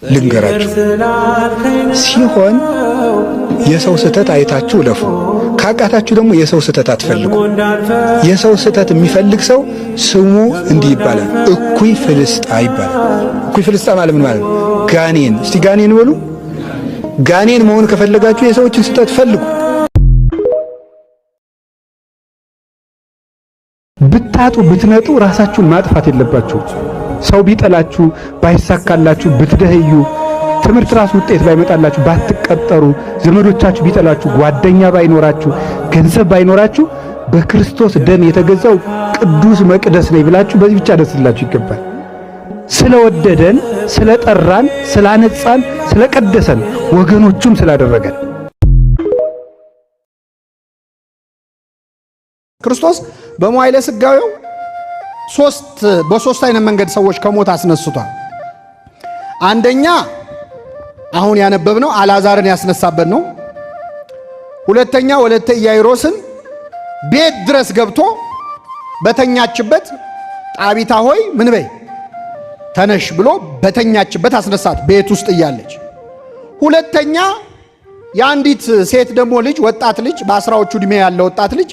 ልንገራችሁ ሲሆን የሰው ስተት አይታችሁ ለፉ ካቃታችሁ ደግሞ የሰው ስተት አትፈልጉ የሰው ስተት የሚፈልግ ሰው ስሙ እንዲህ ይባላል እኩይ ፍልስጣ ይባላል እኩይ ፍልስጣ ማለት ምን ማለት ጋኔን እስቲ ጋኔን በሉ ጋኔን መሆን ከፈለጋችሁ የሰዎችን ስተት ፈልጉ ብታጡ ብትነጡ ራሳችሁን ማጥፋት የለባችሁ ሰው ቢጠላችሁ ባይሳካላችሁ ብትደህዩ ትምህርት ራስ ውጤት ባይመጣላችሁ ባትቀጠሩ ዘመዶቻችሁ ቢጠላችሁ ጓደኛ ባይኖራችሁ ገንዘብ ባይኖራችሁ በክርስቶስ ደም የተገዛው ቅዱስ መቅደስ ነኝ ብላችሁ በዚህ ብቻ ደስላችሁ ይገባል ስለወደደን ስለጠራን ስላነጻን ስለቀደሰን ወገኖቹም ስላደረገን ክርስቶስ በመዋዕለ ሥጋዌው በሶስት አይነት መንገድ ሰዎች ከሞት አስነስቷል። አንደኛ አሁን ያነበብነው አልዓዛርን ያስነሳበት ነው። ሁለተኛ ወለተ ኢያኢሮስን ቤት ድረስ ገብቶ በተኛችበት ጣቢታ ሆይ ምን በይ ተነሽ ብሎ በተኛችበት አስነሳት ቤት ውስጥ እያለች። ሁለተኛ የአንዲት ሴት ደግሞ ልጅ ወጣት ልጅ በአስራዎቹ ዕድሜ ያለ ወጣት ልጅ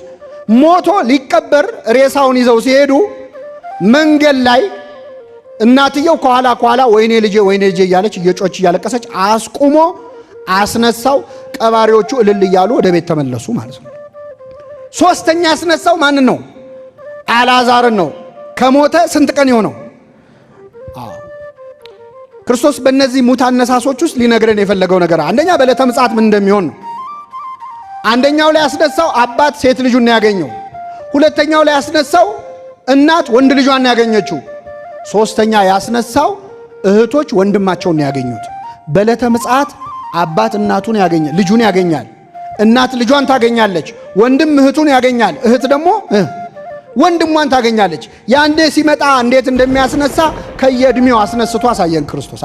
ሞቶ ሊቀበር ሬሳውን ይዘው ሲሄዱ መንገድ ላይ እናትየው ከኋላ ወይኔ ልጄ እያለች እየጮች እያለቀሰች አስቁሞ አስነሳው። ቀባሪዎቹ እልል እያሉ ወደ ቤት ተመለሱ ማለት ነው። ሶስተኛ ያስነሳው ማንን ነው? አልዓዛርን ነው። ከሞተ ስንት ቀን ይሆነው? ክርስቶስ በእነዚህ ሙት አነሳሶች ውስጥ ሊነግረን የፈለገው ነገር አንደኛ በዕለተ ምጽአት ምን እንደሚሆን ነው። አንደኛው ላይ ያስነሳው አባት ሴት ልጁን ያገኘው፣ ሁለተኛው ላይ ያስነሳው እናት ወንድ ልጇን ያገኘችው፣ ሶስተኛ ያስነሳው እህቶች ወንድማቸውን ያገኙት። በዕለተ ምጽአት አባት እናቱን ያገኛል፣ ልጁን ያገኛል፣ እናት ልጇን ታገኛለች፣ ወንድም እህቱን ያገኛል፣ እህት ደግሞ ወንድሟን ታገኛለች። ያንዴ ሲመጣ እንዴት እንደሚያስነሳ ከየእድሜው አስነስቶ አሳየን ክርስቶስ።